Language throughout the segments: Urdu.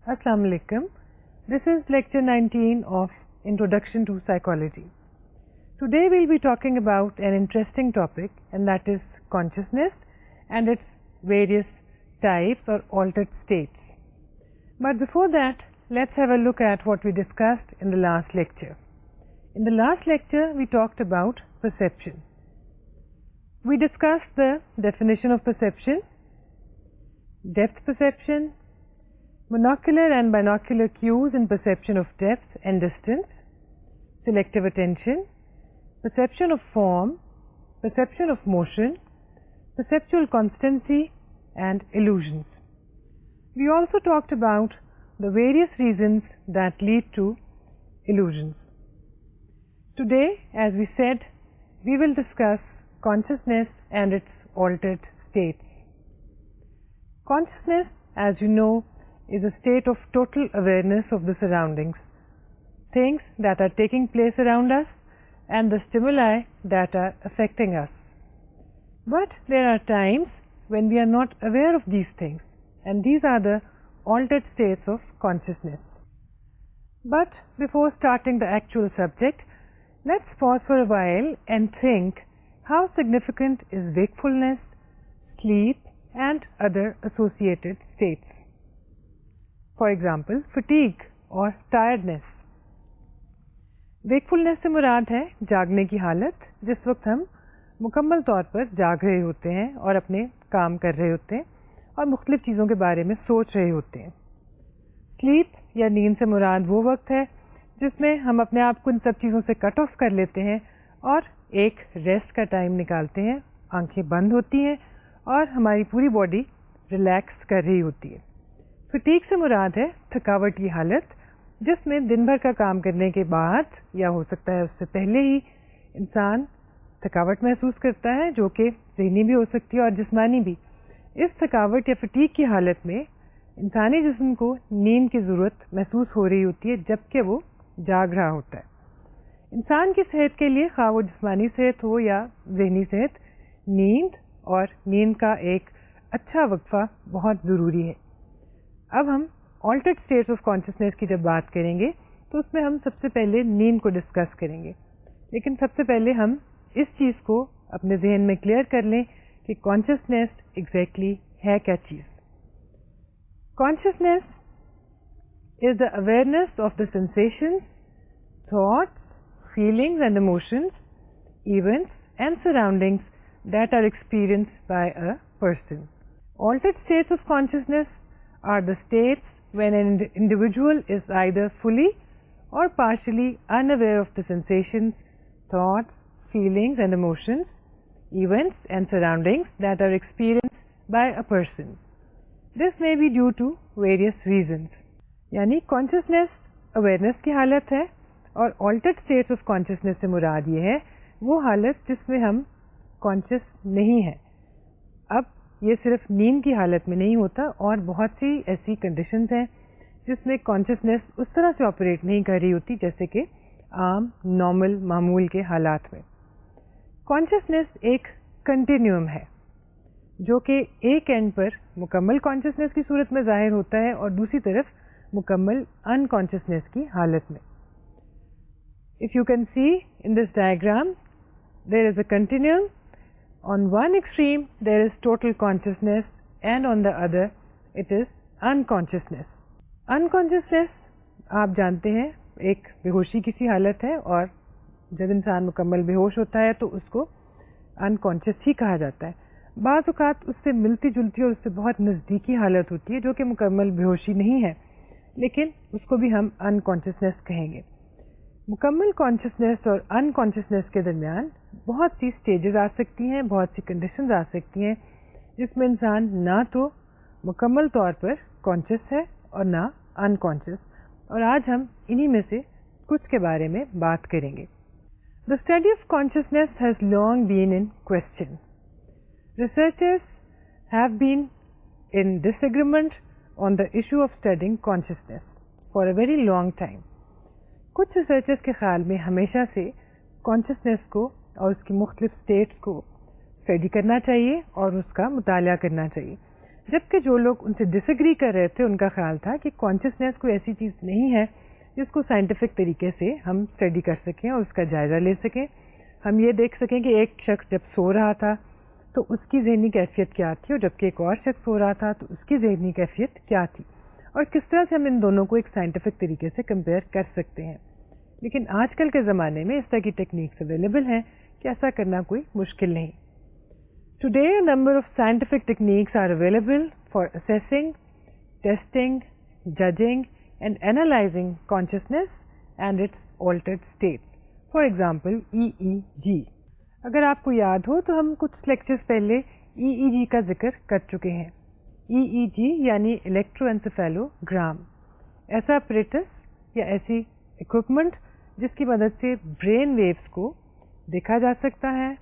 Assalamu alaikum. This is lecture 19 of Introduction to Psychology. Today we'll be talking about an interesting topic, and that is consciousness and its various types or altered states. But before that, let's have a look at what we discussed in the last lecture. In the last lecture, we talked about perception. We discussed the definition of perception, depth perception, monocular and binocular cues in perception of depth and distance, selective attention, perception of form, perception of motion, perceptual constancy, and illusions. We also talked about the various reasons that lead to illusions. Today, as we said, we will discuss consciousness and its altered states. Consciousness, as you know, is a state of total awareness of the surroundings, things that are taking place around us and the stimuli that are affecting us. But there are times when we are not aware of these things, and these are the altered states of consciousness. But before starting the actual subject, let's pause for a while and think how significant is wakefulness, sleep, and other associated states. For example, fatigue or tiredness. wakefulness سے مراد ہے جاگنے کی حالت جس وقت ہم مکمل طور پر جاگ رہے ہوتے ہیں اور اپنے کام کر رہے ہوتے ہیں اور مختلف چیزوں کے بارے میں سوچ رہے ہوتے ہیں. سلیپ یا نیند سے مراد وہ وقت ہے جس میں ہم اپنے آپ کو ان سب چیزوں سے کٹ آف کر لیتے ہیں اور ایک ریسٹ کا ٹائم نکالتے ہیں, آنکھیں بند ہوتی ہیں اور ہماری پوری باڈی ریلیکس کر رہی ہوتی ہے. فٹیگ سے مراد ہے تھکاوٹ کی حالت جس میں دن بھر کا کام کرنے کے بعد یا ہو سکتا ہے اس سے پہلے ہی انسان تھکاوٹ محسوس کرتا ہے, جو کہ ذہنی بھی ہو سکتی ہے اور جسمانی بھی. اس تھکاوٹ یا فٹیگ کی حالت میں انسانی جسم کو نیند کی ضرورت محسوس ہو رہی ہوتی ہے جبکہ وہ جاگ رہا ہوتا ہے. انسان کی صحت کے لیے خواہ وہ جسمانی صحت ہو یا ذہنی صحت, نیند اور نیند کا ایک اچھا وقفہ بہت ضروری ہے. اب ہم آلٹرڈ اسٹیٹس آف کانشیسنیس کی جب بات کریں گے تو اس میں ہم سب سے پہلے نیند کو ڈسکس کریں گے, لیکن سب سے پہلے ہم اس چیز کو اپنے ذہن میں کلیئر کر لیں کہ کانشیسنیس ایگزیکٹلی ہے کیا چیز. Consciousness is the awareness of the sensations, thoughts, feelings and emotions, events and surroundings that are experienced by a person. Altered states of consciousness are the states when an individual is either fully or partially unaware of the sensations, thoughts, feelings and emotions, events and surroundings that are experienced by a person. This may be due to various reasons. یعنی consciousness awareness کی حالت ہے اور altered states of consciousness سے مراد یہ ہے وہ حالت جس میں ہم conscious نہیں ہیں. اب یہ صرف نیند کی حالت میں نہیں ہوتا اور بہت سی ایسی کنڈیشنز ہیں جس میں کانشیسنیس اس طرح سے آپریٹ نہیں کر رہی ہوتی جیسے کہ عام نارمل معمول کے حالات میں. کانشیسنیس ایک کنٹینیوم ہے جو کہ ایک اینڈ پر مکمل کانشیسنیس کی صورت میں ظاہر ہوتا ہے اور دوسری طرف مکمل ان کانشیسنیس کی حالت میں. If you can see in this diagram there is a continuum. On one extreme there is total consciousness and on the other it is unconsciousness. Unconsciousness آپ جانتے ہیں ایک بے ہوشی کی سی حالت ہے اور جب انسان مکمل بے ہوش ہوتا ہے تو اس کو unconscious ہی کہا جاتا ہے. بعض اوقات اس سے ملتی جلتی اور اس سے بہت نزدیکی حالت ہوتی ہے جو کہ مکمل بے ہوشی نہیں ہے لیکن اس کو بھی ہم unconsciousness کہیں گے. مکمل کانشیسنیس اور ان کانشیسنیس کے درمیان بہت سی سٹیجز آ سکتی ہیں, بہت سی کنڈیشنز آ سکتی ہیں جس میں انسان نہ تو مکمل طور پر کانشیس ہے اور نہ ان کانشیس, اور آج ہم انہی میں سے کچھ کے بارے میں بات کریں گے. The study of consciousness has long been in question. Researchers have been in disagreement on the issue of studying consciousness for a very long time. کچھ ریسرچرز کے خیال میں ہمیشہ سے کانشیسنیس کو اور اس کی مختلف اسٹیٹس کو اسٹڈی کرنا چاہیے اور اس کا مطالعہ کرنا چاہیے, جبکہ جو لوگ ان سے ڈس ایگری کر رہے تھے ان کا خیال تھا کہ کانشیسنیس کوئی ایسی چیز نہیں ہے جس کو سائنٹیفک طریقے سے ہم اسٹڈی کر سکیں اور اس کا جائزہ لے سکیں. ہم یہ دیکھ سکیں کہ ایک شخص جب سو رہا تھا تو اس کی ذہنی کیفیت کیا تھی اور جبکہ ایک اور شخص سو رہا تھا تو اس کی ذہنی کیفیت کیا تھی, اور کس طرح سے ہم ان دونوں کو ایک سائنٹیفک طریقے سے کمپیئر کر سکتے ہیں. لیکن آج کل کے زمانے میں اس طرح کی ٹیکنیکس اویلیبل ہیں کہ ایسا کرنا کوئی مشکل نہیں. Today, a number of scientific techniques are available for assessing, testing, judging, and analyzing consciousness and its altered states. For example, EEG. اگر آپ کو یاد ہو تو ہم کچھ لیکچرز پہلے EEG کا ذکر کر چکے ہیں. EEG یعنی الیکٹروانسیفیلوگرام, ایسا اپریٹس یا ایسی اکوپمنٹ جس کی مدد سے برین ویوز کو دیکھا جا سکتا ہے,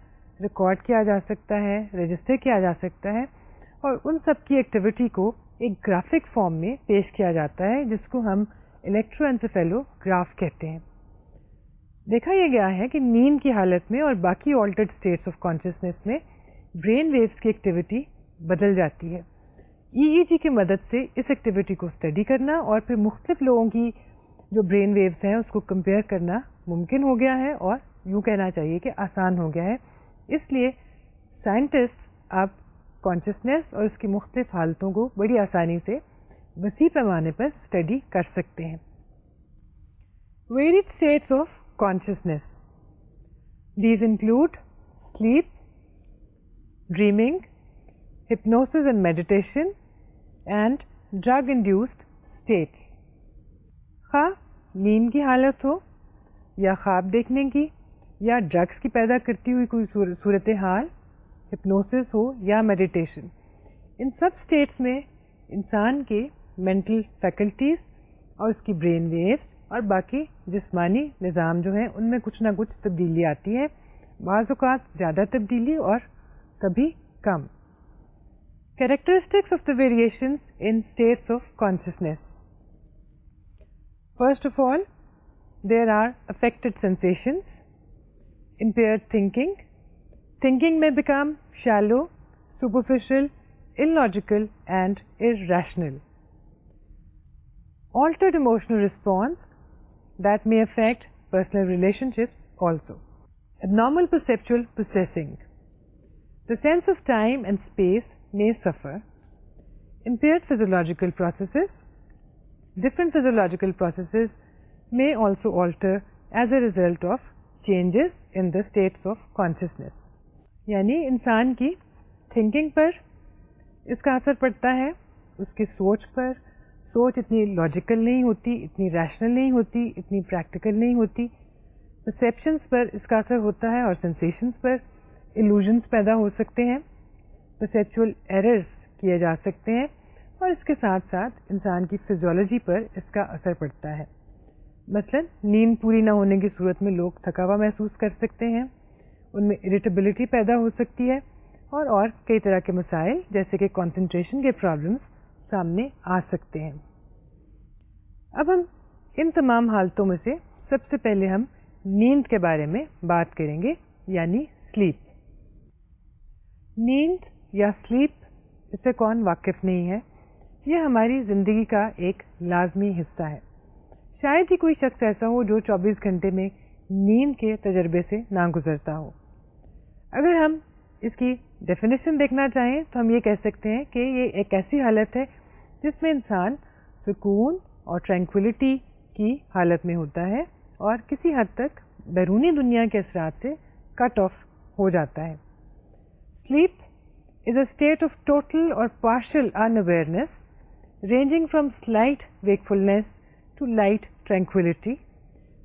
ریکارڈ کیا جا سکتا ہے, رجسٹر کیا جا سکتا ہے, اور ان سب کی ایکٹیویٹی کو ایک گرافک فارم میں پیش کیا جاتا ہے جس کو ہم الیکٹروانسیفیلوگراف کہتے ہیں. دیکھا یہ گیا ہے کہ نیند کی حالت میں اور باقی آلٹرڈ اسٹیٹس آف کانشیسنیس میں برین ویوز کی ایکٹیویٹی بدل جاتی ہے. EEG کی مدد سے اس ایکٹیویٹی کو اسٹڈی کرنا اور پھر مختلف لوگوں کی جو برین ویوز ہیں اس کو کمپیئر کرنا ممکن ہو گیا ہے, اور یوں کہنا چاہیے کہ آسان ہو گیا ہے. اس لیے سائنٹسٹ اب کانشیسنیس اور اس کی مختلف حالتوں کو بڑی آسانی سے وسیع پیمانے پر اسٹڈی کر سکتے ہیں. Varied states of consciousness, these include sleep, dreaming, hypnosis and meditation, and drug induced states. خواہ نیند کی حالت ہو یا خواب دیکھنے کی یا ڈرگس کی پیدا کرتی ہوئی کوئی صورتحال, ہپنوسس ہو یا میڈیٹیشن, ان سب اسٹیٹس میں انسان کے مینٹل فیکلٹیز اور اس کی برین ویوز اور باقی جسمانی نظام جو ہیں ان میں کچھ نہ کچھ تبدیلی آتی ہے, بعض اوقات زیادہ تبدیلی اور کبھی کم. Characteristics of the variations in states of consciousness. First of all, there are affected sensations, impaired thinking. Thinking may become shallow, superficial, illogical, and irrational. Altered emotional response that may affect personal relationships also. Abnormal perceptual processing. The sense of time and space may suffer. Impaired physiological processes. Different physiological processes may also alter as a result of changes in the states of consciousness. یعنی انسان کی تھنکنگ پر اس کا اثر پڑتا ہے, اس کی سوچ پر. سوچ اتنی لاجیکل نہیں ہوتی, اتنی ریشنل نہیں ہوتی, اتنی پریکٹیکل نہیں ہوتی. پرسیپشنس پر اس کا اثر ہوتا ہے اور سینسیشنس پر ایلوژنس پیدا ہو سکتے ہیں, پرسیپچول ایررز کیے جا سکتے ہیں, اور اس کے ساتھ ساتھ انسان کی فزیولوجی پر اس کا اثر پڑتا ہے. مثلا نیند پوری نہ ہونے کی صورت میں لوگ تھکا ہوا محسوس کر سکتے ہیں, ان میں اریٹیبلٹی پیدا ہو سکتی ہے, اور کئی طرح کے مسائل جیسے کہ کنسنٹریشن کے پرابلمس سامنے آ سکتے ہیں. اب ہم ان تمام حالتوں میں سے سب سے پہلے ہم نیند کے بارے میں بات کریں گے, یعنی سلیپ. نیند یا سلیپ, اس سے کون واقف نہیں ہے, یہ ہماری زندگی کا ایک لازمی حصہ ہے. شاید ہی کوئی شخص ایسا ہو جو 24 گھنٹے میں نیند کے تجربے سے نہ گزرتا ہو. اگر ہم اس کی ڈیفینیشن دیکھنا چاہیں تو ہم یہ کہہ سکتے ہیں کہ یہ ایک ایسی حالت ہے جس میں انسان سکون اور ٹرینکولیٹی کی حالت میں ہوتا ہے اور کسی حد تک بیرونی دنیا کے اثرات سے کٹ آف ہو جاتا ہے. Sleep is a state of total or partial unawareness ranging from slight wakefulness to light tranquility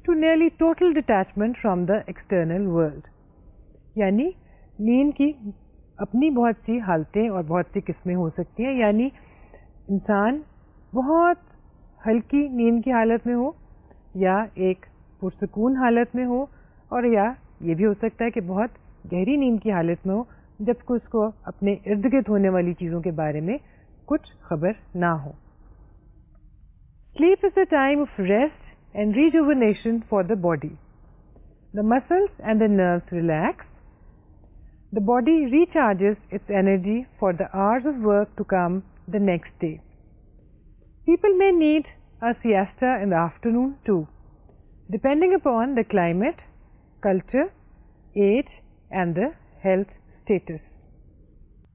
to nearly total detachment from the external world. یعنی نیند کی اپنی بہت سی حالتیں اور بہت سی قسمیں ہو سکتی ہیں. یعنی انسان بہت ہلکی نیند کی حالت میں ہو, یا ایک پرسکون حالت میں ہو, اور یا یہ بھی ہو سکتا ہے کہ بہت گہری نیند کی حالت میں ہو جبکہ اس کو اپنے ارد گرد ہونے والی چیزوں کے بارے میں کچھ خبر نہ ہو. Sleep is a time of rest and rejuvenation for the body. The muscles and the nerves relax. The body recharges its energy for the hours of work to come the next day. People may need a siesta in the afternoon too, depending upon the climate, culture, age and the health status.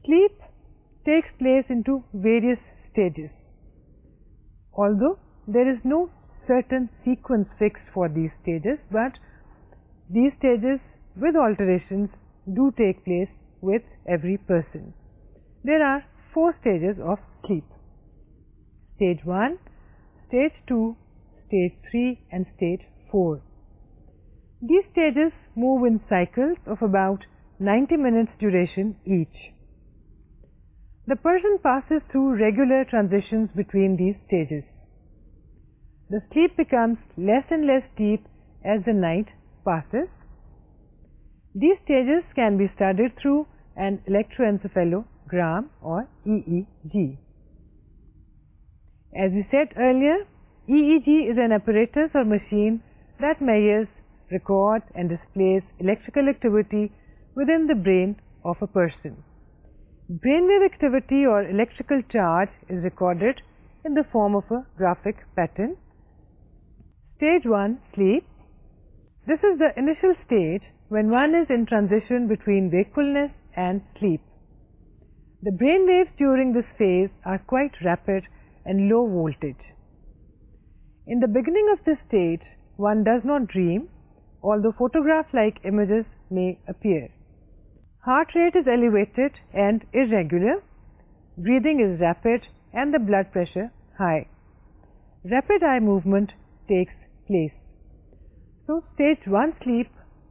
Sleep takes place into various stages. Although there is no certain sequence fixed for these stages, but these stages with alterations do take place with every person. There are 4 stages of sleep: stage 1, stage 2, stage 3 and stage 4. These stages move in cycles of about 90 minutes duration each. The person passes through regular transitions between these stages. The sleep becomes less and less deep as the night passes. These stages can be studied through an electroencephalogram or EEG. As we said earlier, EEG is an apparatus or machine that measures, records and displays electrical activity within the brain of a person. Brainwave activity or electrical charge is recorded in the form of a graphic pattern. Stage 1, sleep. This is the initial stage when one is in transition between wakefulness and sleep. The brain waves during this phase are quite rapid and low voltage. In the beginning of this stage, one does not dream, although photograph-like images may appear. Heart rate is elevated and irregular, breathing is rapid and the blood pressure high. Rapid eye movement takes place. So stage 1 sleep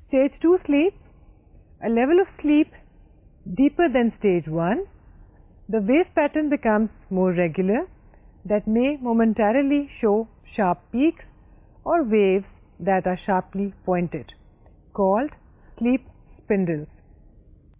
Stage 2 sleep, a level of sleep deeper than stage 1. The wave pattern becomes more regular that may momentarily show sharp peaks or waves that are sharply pointed, called sleep spindles.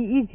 EEG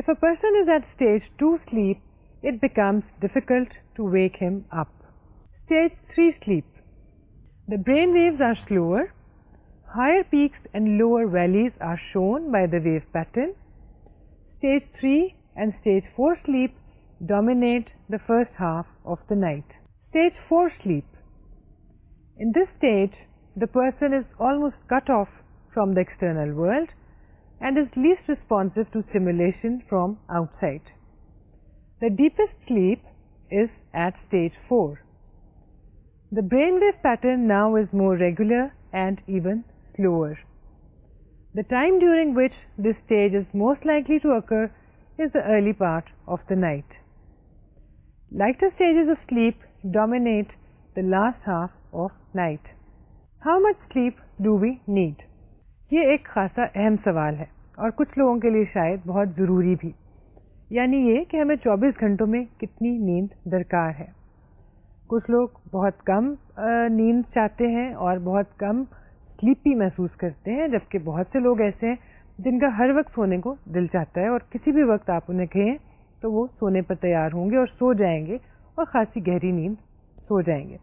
If a person is at stage 2 sleep, it becomes difficult to wake him up. Stage 3 sleep. The brain waves are slower. Higher peaks and lower valleys are shown by the wave pattern. Stage 3 and stage 4 sleep dominate the first half of the night. Stage 4 sleep. In this stage, the person is almost cut off from the external world and is least responsive to stimulation from outside. The deepest sleep is at stage 4. The brainwave pattern now is more regular and even slower. The time during which this stage is most likely to occur is the early part of the night. Lighter stages of sleep dominate the last half of night. How much sleep do we need? یہ ایک خاصا اہم سوال ہے اور کچھ لوگوں کے لیے شاید بہت ضروری بھی، یعنی یہ کہ ہمیں 24 گھنٹوں میں کتنی نیند درکار ہے. کچھ لوگ بہت کم نیند چاہتے ہیں اور بہت کم سلیپی محسوس کرتے ہیں، جبکہ بہت سے لوگ ایسے ہیں جن کا ہر وقت سونے کو دل چاہتا ہے اور کسی بھی وقت آپ انہیں کہیں تو وہ سونے پر تیار ہوں گے اور سو جائیں گے اور خاصی گہری نیند سو جائیں گے.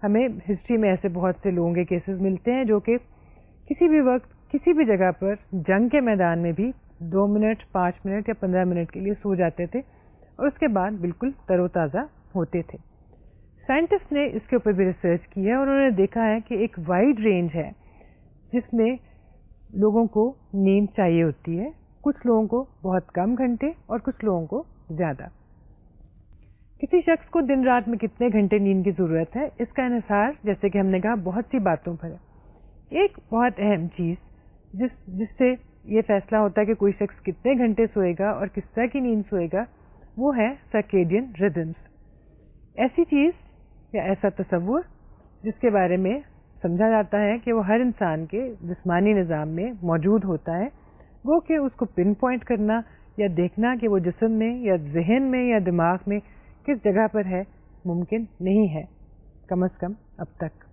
ہمیں ہسٹری میں ایسے بہت سے لوگوں کے کیسز ملتے ہیں جو کہ کسی بھی وقت کسی بھی جگہ پر جنگ کے میدان میں بھی 2 منٹ 5 منٹ یا 15 منٹ کے لیے سو جاتے تھے اور اس کے بعد بالکل تر و تازہ ہوتے تھے. سائنٹسٹ نے اس کے اوپر بھی ریسرچ کی ہے اور انہوں نے دیکھا ہے کہ ایک وائڈ رینج ہے جس میں لوگوں کو نیند چاہیے ہوتی ہے. کچھ لوگوں کو بہت کم گھنٹے اور کچھ لوگوں کو زیادہ. کسی شخص کو دن رات میں کتنے گھنٹے نیند کی ضرورت ہے، اس کا انحصار جیسے کہ ہم نے کہا بہت سی باتوں پر ہے. ایک بہت اہم چیز جس سے یہ فیصلہ ہوتا ہے کہ کوئی شخص کتنے گھنٹے سوئے گا اور کس طرح کی نیند سوئے گا، وہ ہے سرکیڈین ردمز. ایسی چیز یا ایسا تصور جس کے بارے میں سمجھا جاتا ہے کہ وہ ہر انسان کے جسمانی نظام میں موجود ہوتا ہے، وہ کہ اس کو پن پوائنٹ کرنا یا دیکھنا کہ وہ جسم میں یا ذہن میں یا دماغ میں کس جگہ پر ہے ممکن نہیں ہے، کم از کم اب تک.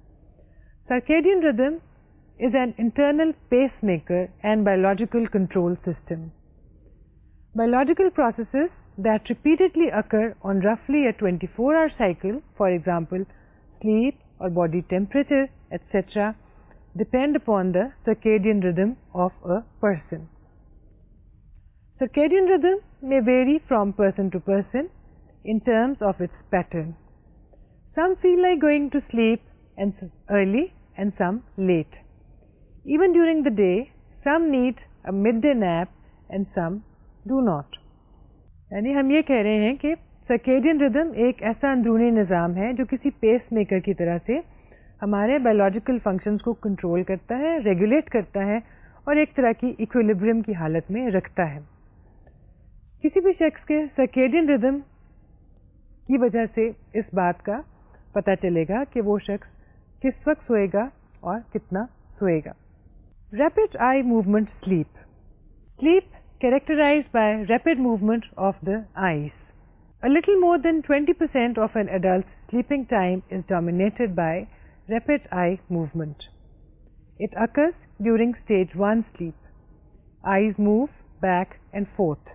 سرکیڈین ردم is an internal pacemaker and biological control system. Biological processes that repeatedly occur on roughly a 24-hour cycle, for example, sleep or body temperature, etc., depend upon the circadian rhythm of a person. Circadian rhythm may vary from person to person in terms of its pattern. Some feel like going to sleep early and some late. Even during the day, some need a midday nap and some do not. یعنی ہم یہ کہہ رہے ہیں کہ سرکیڈین ردم ایک ایسا اندرونی نظام ہے جو کسی پیس میکر کی طرح سے ہمارے بایولوجیکل فنکشنز کو کنٹرول کرتا ہے، ریگولیٹ کرتا ہے اور ایک طرح کی ایکویلیبریم کی حالت میں رکھتا ہے. کسی بھی شخص کے سرکیڈین ردم کی وجہ سے اس بات کا پتہ چلے گا کہ وہ شخص کس وقت سوئے گا اور کتنا سوئے گا. Rapid eye movement sleep. Sleep characterized by rapid movement of the eyes. A little more than 20% of an adult's sleeping time is dominated by rapid eye movement. It occurs during stage 1 sleep. Eyes move back and forth.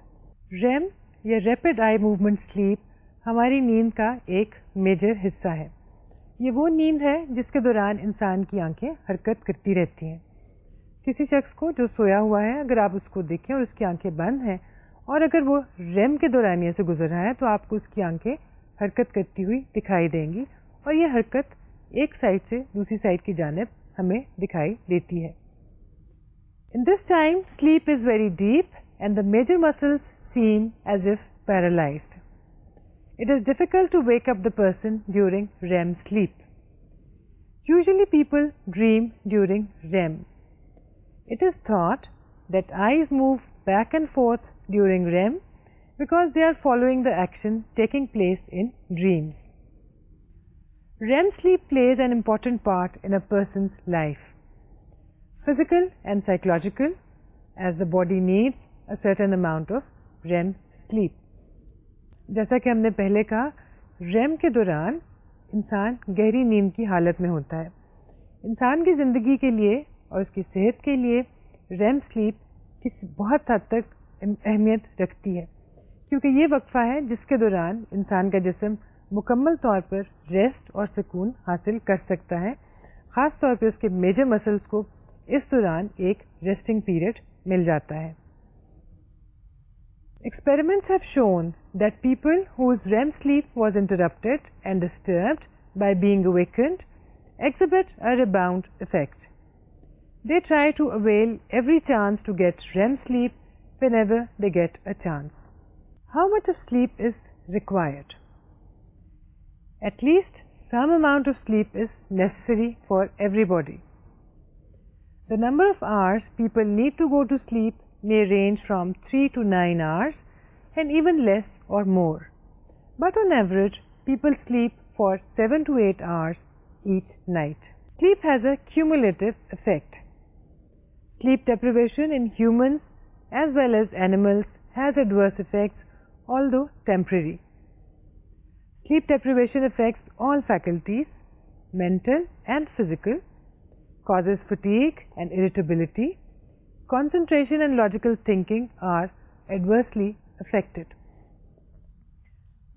REM یا Rapid Eye Movement Sleep ہماری نیند کا ایک میجر حصہ ہے. یہ وہ نیند ہے جس کے دوران انسان کی آنکھیں حرکت کرتی رہتی ہیں. کسی شخص کو جو سویا ہوا ہے اگر آپ اس کو دیکھیں اور اس کی آنکھیں بند ہیں اور اگر وہ ریم کے دورانیے سے گزر رہا ہے تو آپ کو اس کی آنکھیں حرکت کرتی ہوئی دکھائی دیں گی اور یہ حرکت ایک سائڈ سے دوسری سائڈ کی جانب ہمیں دکھائی دیتی ہے. In this time, sleep is very deep and the major muscles seem as if paralyzed. It is difficult to wake up the person during REM sleep. Usually people dream during REM. It is thought that eyes move back and forth during REM because they are following the action taking place in dreams. REM sleep plays an important part in a person's life, physical and psychological, as the body needs a certain amount of REM sleep. جیسا کہ ہم نے پہلے کہا REM کے دوران انسان گہری نیند کی حالت میں ہوتا ہے. انسان کی زندگی کے لیے اور اس کی صحت کے لیے REM سلیپ کسی بہت حد تک اہمیت رکھتی ہے کیونکہ یہ وقفہ ہے جس کے دوران انسان کا جسم مکمل طور پر ریسٹ اور سکون حاصل کر سکتا ہے. خاص طور پہ اس کے میجر مسلس کو اس دوران ایک ریسٹنگ پیریڈ مل جاتا ہے. Experiments have shown that people whose REM sleep was interrupted and disturbed by being awakened exhibit a rebound effect. They try to avail every chance to get REM sleep whenever they get a chance. How much of sleep is required? At least some amount of sleep is necessary for everybody. The number of hours people need to go to sleep may range from 3 to 9 hours and even less or more. But on average, people sleep for 7 to 8 hours each night. Sleep has a cumulative effect. Sleep deprivation in humans as well as animals has adverse effects, although temporary. Sleep deprivation affects all faculties, mental and physical, causes fatigue and irritability. Concentration and logical thinking are adversely affected.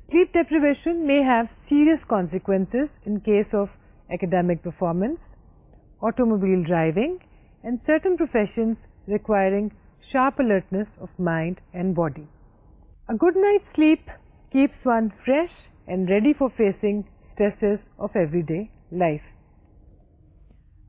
Sleep deprivation may have serious consequences in case of academic performance, automobile driving, and certain professions requiring sharp alertness of mind and body. A good night's sleep keeps one fresh and ready for facing stresses of everyday life.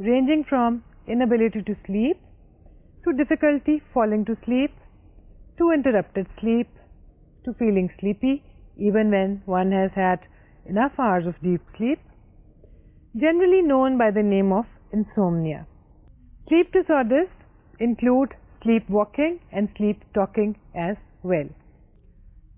ranging from inability to sleep to difficulty falling to sleep to interrupted sleep to feeling sleepy even when one has had enough hours of deep sleep, generally known by the name of insomnia. Sleep disorders include sleepwalking and sleep talking as well.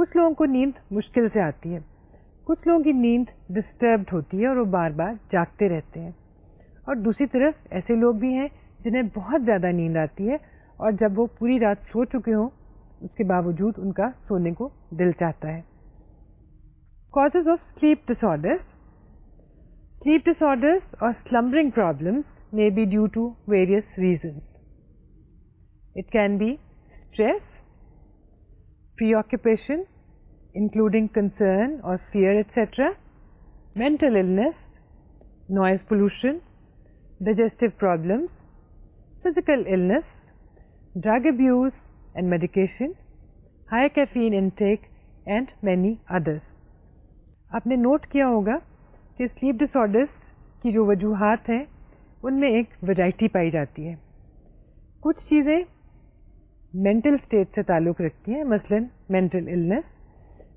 کچھ لوگوں کو نیند مشکل سے آتی ہے, کچھ لوگوں کی نیند ڈسٹربڈ ہوتی ہے اور وہ بار بار جاگتے رہتے ہیں, اور دوسری طرف ایسے لوگ بھی ہیں جنہیں بہت زیادہ نیند آتی ہے اور جب وہ پوری رات سو چکے ہوں اس کے باوجود ان کا سونے کو دل چاہتا ہے. Causes of sleep disorders. Sleep disorders or slumbering problems may be due to various reasons. It can be stress, preoccupation, including concern or fear, etc., mental illness, noise pollution, digestive problems, physical illness, drug abuse and medication, high caffeine intake, and many others. آپ نے نوٹ کیا ہوگا کہ سلیپ ڈس آرڈرس کی جو وجوہات ہیں ان میں ایک ورائٹی پائی جاتی ہے. کچھ چیزیں مینٹل اسٹیٹ سے تعلق رکھتی ہیں, مثلا مینٹل النس.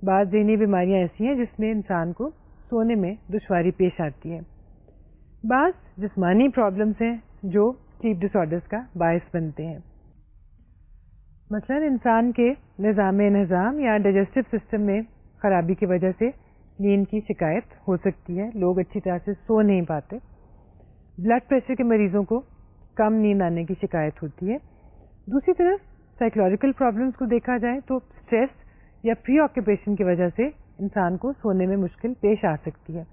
بعض ذہنی بیماریاں ایسی ہیں جس میں انسان کو سونے میں دشواری پیش آتی ہے. بعض جسمانی پرابلمس ہیں جو سلیپ ڈس آرڈرس کا باعث بنتے ہیں. مثلا انسان کے نظام یا ڈائجسٹو سسٹم میں خرابی کی وجہ سے نیند کی شکایت ہو سکتی ہے, لوگ اچھی طرح سے سو نہیں پاتے. بلڈ پریشر کے مریضوں کو کم نیند آنے کی شکایت ہوتی ہے. دوسری طرف سائیکولوجیکل پرابلمس کو دیکھا جائے تو اسٹریس یا پری آکوپیشن کی وجہ سے انسان کو سونے میں مشکل پیش آ سکتی ہے.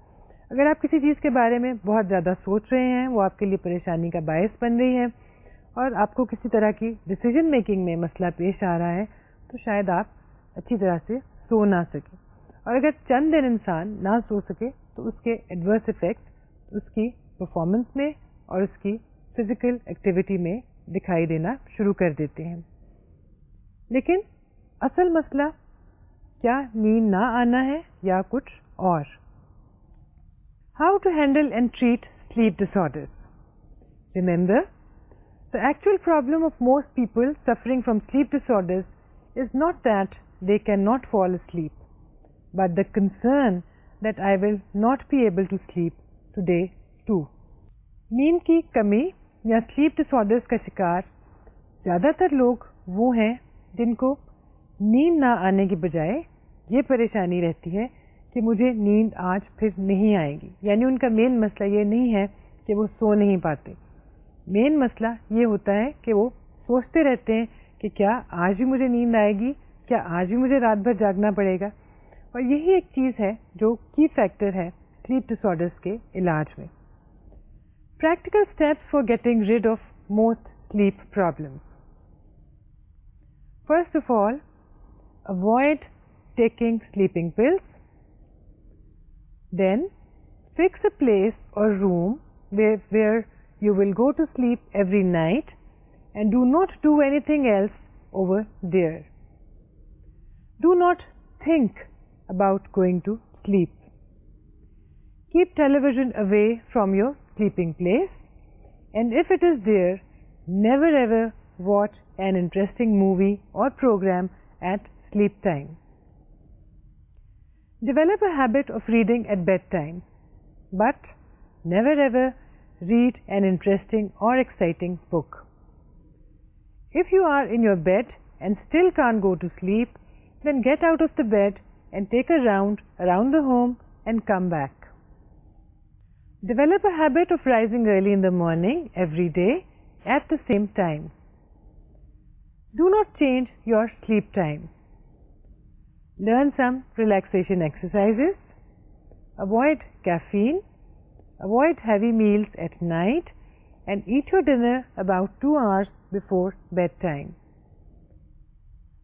اگر آپ کسی چیز کے بارے میں بہت زیادہ سوچ رہے ہیں, وہ آپ کے لیے پریشانی کا باعث بن رہی ہے اور آپ کو کسی طرح کی ڈیسیجن میکنگ میں مسئلہ پیش آ رہا ہے, تو شاید آپ اچھی طرح سے سو نہ سکیں. اور اگر چند دن انسان نہ سو سکے تو اس کے ایڈورس افیکٹس اس کی پرفارمنس میں اور اس کی فزیکل ایکٹیویٹی میں دکھائی دینا شروع کر دیتے ہیں. لیکن اصل مسئلہ کیا نیند نہ آنا ہے یا کچھ اور؟ How to handle and treat sleep disorders. Remember, the actual problem of most people suffering from sleep disorders is not that they cannot fall asleep, but the concern that I will not be able to sleep today too. نیند کی کمی یا سلیپ ڈس آرڈرس کا شکار زیادہ تر لوگ وہ ہیں جن کو نیند نہ آنے کی بجائے یہ پریشانی رہتی ہے کہ مجھے نیند آج پھر نہیں آئے گی. یعنی ان کا مین مسئلہ یہ نہیں ہے کہ وہ سو نہیں پاتے, مین مسئلہ یہ ہوتا ہے کہ وہ سوچتے رہتے ہیں کہ کیا آج بھی مجھے نیند آئے گی, کیا آج بھی مجھے رات بھر جاگنا پڑے گا. اور یہی ایک چیز ہے جو کی فیکٹر ہے سلیپ ڈس آرڈرس کے علاج میں. Practical steps for getting rid of most sleep problems. First of all, avoid taking sleeping pills. Then fix a place or room where you will go to sleep every night and do not do anything else over there. Do not think about going to sleep. Keep television away from your sleeping place, and if it is there, never ever watch an interesting movie or program at sleep time. Develop a habit of reading at bedtime, but never ever read an interesting or exciting book. If you are in your bed and still can't go to sleep, then get out of the bed and take a round around the home and come back. Develop a habit of rising early in the morning every day at the same time. Do not change your sleep time. Learn some relaxation exercises. Avoid caffeine. Avoid heavy meals at night and eat your dinner about 2 hours before bedtime.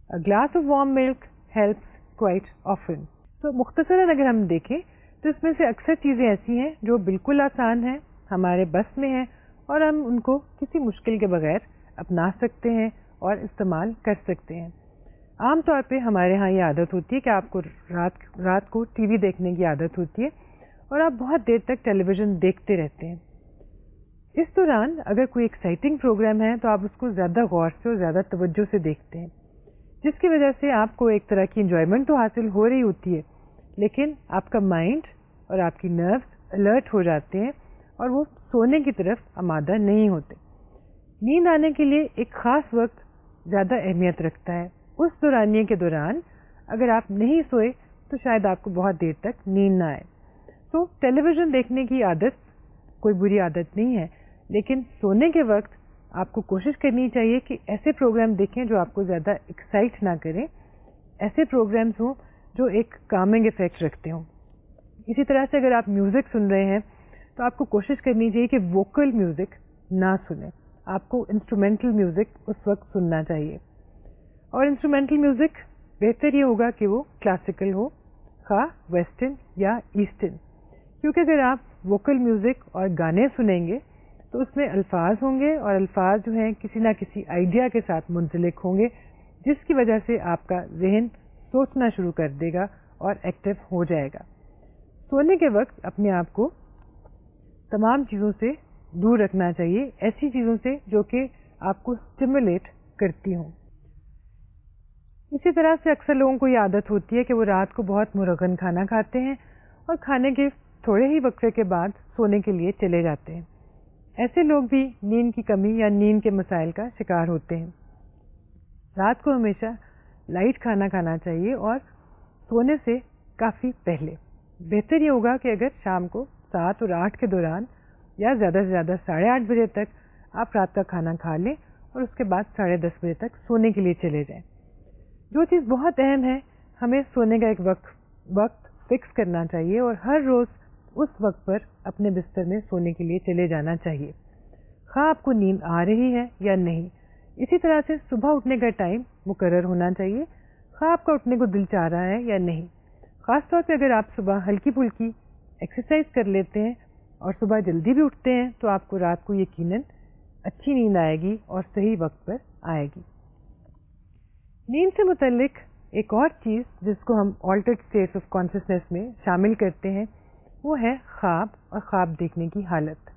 A glass of warm milk helps quite often. So, مختصراً اگر ہم دیکھیں تو اس میں سے اکثر چیزیں ایسی ہیں جو بالکل آسان ہیں, ہمارے بس میں ہیں اور ہم ان کو کسی مشکل کے بغیر اپنا سکتے ہیں اور استعمال کر سکتے ہیں. عام طور پہ ہمارے ہاں یہ عادت ہوتی ہے کہ آپ کو رات کو ٹی وی دیکھنے کی عادت ہوتی ہے اور آپ بہت دیر تک ٹیلی ویژن دیکھتے رہتے ہیں. اس دوران اگر کوئی ایکسائٹنگ پروگرام ہے تو آپ اس کو زیادہ غور سے اور زیادہ توجہ سے دیکھتے ہیں, جس کی وجہ سے آپ کو ایک طرح کی انجوائمنٹ تو حاصل ہو رہی ہوتی ہے, لیکن آپ کا مائنڈ اور آپ کی نروس الرٹ ہو جاتے ہیں اور وہ سونے کی طرف آمادہ نہیں ہوتے. نیند آنے کے لیے ایک خاص وقت زیادہ اہمیت رکھتا ہے. اس دورانیے کے دوران اگر آپ نہیں سوئے تو شاید آپ کو بہت دیر تک نیند نہ آئے. سو ٹیلی ویژن دیکھنے کی عادت کوئی بری عادت نہیں ہے, لیکن سونے کے وقت آپ کو کوشش کرنی چاہیے کہ ایسے پروگرام دیکھیں جو آپ کو زیادہ ایکسائٹ نہ کریں, ایسے پروگرامز ہوں جو ایک کامنگ افیکٹ رکھتے ہوں. اسی طرح سے اگر آپ میوزک سن رہے ہیں تو آپ کو کوشش کرنی چاہیے کہ ووکل میوزک نہ سنیں, آپ کو انسٹرومینٹل میوزک اس وقت سننا چاہیے. اور انسٹرومینٹل میوزک بہتر یہ ہوگا کہ وہ کلاسیکل ہو, خواہ ویسٹرن یا ایسٹرن, کیونکہ اگر آپ ووکل میوزک اور گانے سنیں گے تو اس میں الفاظ ہوں گے, اور الفاظ جو ہیں کسی نہ کسی آئیڈیا کے ساتھ منسلک ہوں گے, جس کی وجہ سے آپ کا ذہن سوچنا شروع کر دے گا اور ایکٹیو ہو جائے گا. سونے کے وقت اپنے آپ کو تمام چیزوں سے دور رکھنا چاہیے, ایسی چیزوں سے جو کہ آپ کو اسٹیمولیٹ کرتی ہوں. اسی طرح سے اکثر لوگوں کو یہ عادت ہوتی ہے کہ وہ رات کو بہت مرغن کھانا کھاتے ہیں اور کھانے کے تھوڑے ہی وقفے کے بعد سونے کے لیے چلے جاتے ہیں. ایسے لوگ بھی نیند کی کمی یا نیند کے مسائل کا شکار ہوتے ہیں. رات کو ہمیشہ لائٹ کھانا کھانا چاہیے اور سونے سے کافی پہلے. بہتر یہ ہوگا کہ اگر شام کو 7 اور 8 کے دوران یا زیادہ سے زیادہ 8:30 بجے تک آپ رات کا کھانا کھا لیں اور اس کے بعد 10:30 بجے تک سونے کے لیے چلے جائیں. جو چیز بہت اہم ہے, ہمیں سونے کا ایک وقت فکس کرنا چاہیے اور ہر روز اس وقت پر اپنے بستر میں سونے کے لیے چلے جانا چاہیے, خواہ آپ کو نیند آ رہی ہے یا نہیں. اسی طرح سے صبح اٹھنے کا ٹائم مقرر ہونا چاہیے, خواہ آپ کا اٹھنے کو دل چاہ رہا ہے یا نہیں. خاص طور پہ اگر آپ صبح ہلکی پھلکی ایکسرسائز کر لیتے ہیں اور صبح جلدی بھی اٹھتے ہیں تو آپ کو رات کو یقیناً اچھی نیند آئے گی اور صحیح وقت پر آئے گی. نیند سے متعلق ایک اور چیز جس کو ہم آلٹرڈ اسٹیٹس آف کانشیسنیس میں شامل کرتے ہیں وہ ہے خواب اور خواب دیکھنے کی حالت.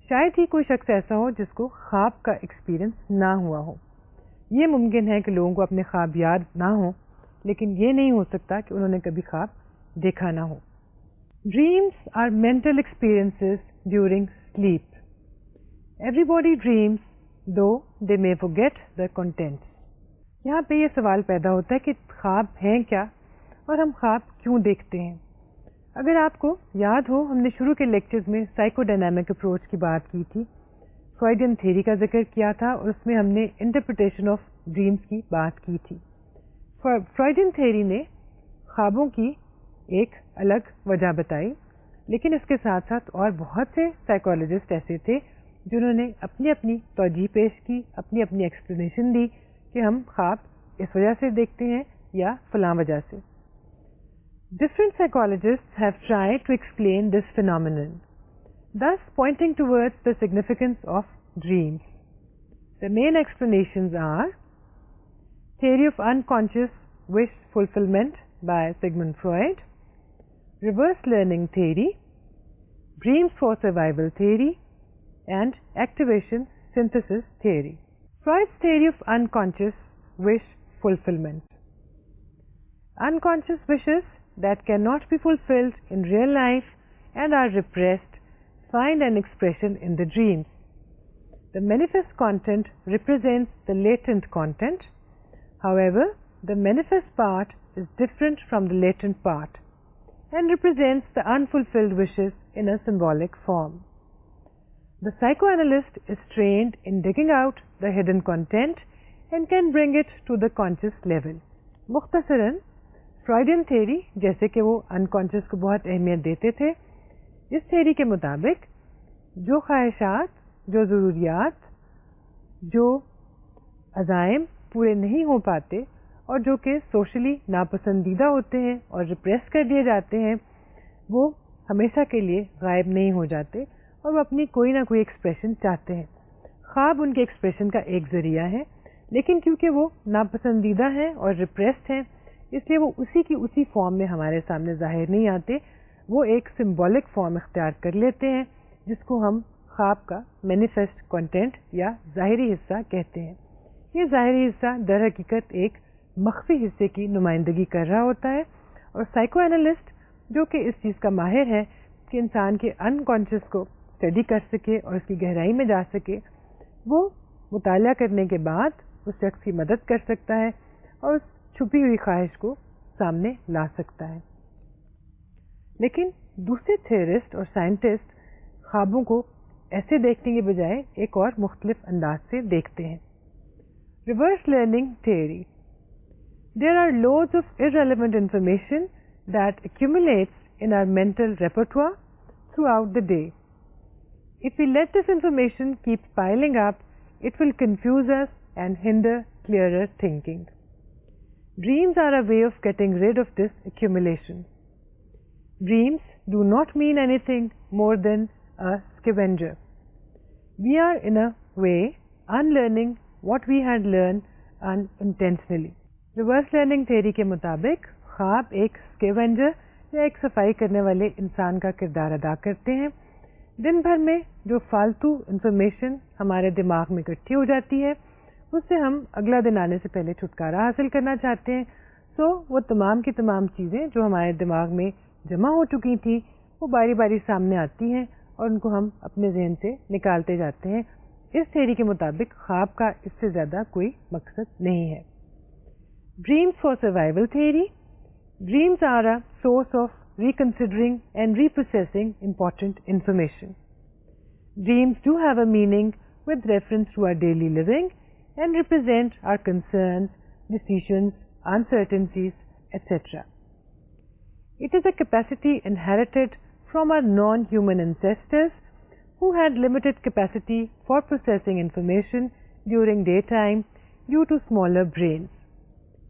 شاید ہی کوئی شخص ایسا ہو جس کو خواب کا ایکسپیرئنس نہ ہوا ہو. یہ ممکن ہے کہ لوگوں کو اپنے خواب یاد نہ ہوں, لیکن یہ نہیں ہو سکتا کہ انہوں نے کبھی خواب دیکھا نہ ہو. Dreams are mental experiences during sleep. Everybody dreams though they may forget the contents. یہاں پہ یہ سوال پیدا ہوتا ہے کہ خواب ہیں کیا اور ہم خواب کیوں دیکھتے ہیں. اگر آپ کو یاد ہو, ہم نے شروع کے لیکچرز میں سائیکو ڈائنامک اپروچ کی بات کی تھی, فرائیڈین تھیوری کا ذکر کیا تھا اور اس میں ہم نے انٹرپریٹیشن آف ڈریمز کی بات کی تھی. فرائیڈین تھیوری نے خوابوں کی ایک الگ وجہ بتائی, لیکن اس کے ساتھ ساتھ اور بہت سے سائیکالوجسٹ ایسے تھے جنہوں نے اپنی اپنی توجیہ پیش کی, اپنی اپنی ایکسپلینیشن دی کہ ہم خواب اس وجہ سے دیکھتے ہیں یا فلاں وجہ سے. Different psychologists have tried to explain this phenomenon, thus pointing towards the significance of dreams. The main explanations are theory of unconscious wish fulfillment by Sigmund Freud, reverse learning theory, dreams for survival theory, and activation synthesis theory. Freud's theory of unconscious wish fulfillment. Unconscious wishes that cannot be fulfilled in real life and are repressed find an expression in the dreams. The manifest content represents the latent content. However, the manifest part is different from the latent part and represents the unfulfilled wishes in a symbolic form. The psychoanalyst is trained in digging out the hidden content and can bring it to the conscious level. مختصراً فرائیڈین تھیوری, جیسے کہ وہ انکانشیس کو بہت اہمیت دیتے تھے, اس تھیوری کے مطابق جو خواہشات, جو ضروریات, جو عزائم پورے نہیں ہو پاتے اور جو کہ سوشلی ناپسندیدہ ہوتے ہیں اور ریپریس کر دیے جاتے ہیں, وہ ہمیشہ کے لیے غائب نہیں ہو جاتے اور وہ اپنی کوئی نہ کوئی ایکسپریشن چاہتے ہیں. خواب ان کے ایکسپریشن کا ایک ذریعہ ہے, لیکن کیونکہ وہ ناپسندیدہ ہیں اور ریپریسڈ ہیں اس لیے وہ اسی کی اسی فارم میں ہمارے سامنے ظاہر نہیں آتے, وہ ایک سمبولک فارم اختیار کر لیتے ہیں جس کو ہم خواب کا مینیفیسٹ کنٹینٹ یا ظاہری حصہ کہتے ہیں. یہ ظاہری حصہ در حقیقت ایک مخفی حصے کی نمائندگی کر رہا ہوتا ہے, اور سائیکو انالسٹ جو کہ اس چیز کا ماہر ہے کہ انسان کے انکانشیس کو اسٹڈی کر سکے اور اس کی گہرائی میں جا سکے, وہ مطالعہ کرنے کے بعد اس شخص کی مدد کر سکتا ہے اور اس چھپی ہوئی خواہش کو سامنے لا سکتا ہے. لیکن دوسرے تھیورسٹ اور سائنٹسٹ خوابوں کو ایسے دیکھنے کے بجائے ایک اور مختلف انداز سے دیکھتے ہیں. Reverse learning theory. There are loads of irrelevant information that accumulates in our mental repertoire throughout the day. If we let this information keep piling up, it will confuse us and hinder clearer thinking. Dreams are a way of getting rid of this accumulation. Dreams do not mean anything more than a scavenger. We are in a way unlearning what we had learned unintentionally. Reverse learning theory کے مطابق خواب ایک اسکیونجر یا ایک صفائی کرنے والے انسان کا کردار ادا کرتے ہیں. دن بھر میں جو فالتو انفارمیشن ہمارے دماغ میں اکٹھی ہو جاتی ہے اس سے ہم اگلا دن آنے سے پہلے چھٹکارا حاصل کرنا چاہتے ہیں. وہ تمام کی تمام چیزیں جو ہمارے دماغ میں جمع ہو چکی تھیں وہ باری باری سامنے آتی ہیں اور ان کو ہم اپنے ذہن سے نکالتے جاتے ہیں. اس تھیوری کے مطابق خواب کا اس سے زیادہ کوئی مقصد نہیں ہے. Dreams for survival theory. Dreams are a source of reconsidering and reprocessing important information. Dreams do have a meaning with reference to our daily living and represent our concerns, decisions, uncertainties, etc. It is a capacity inherited from our non-human ancestors who had limited capacity for processing information during daytime due to smaller brains.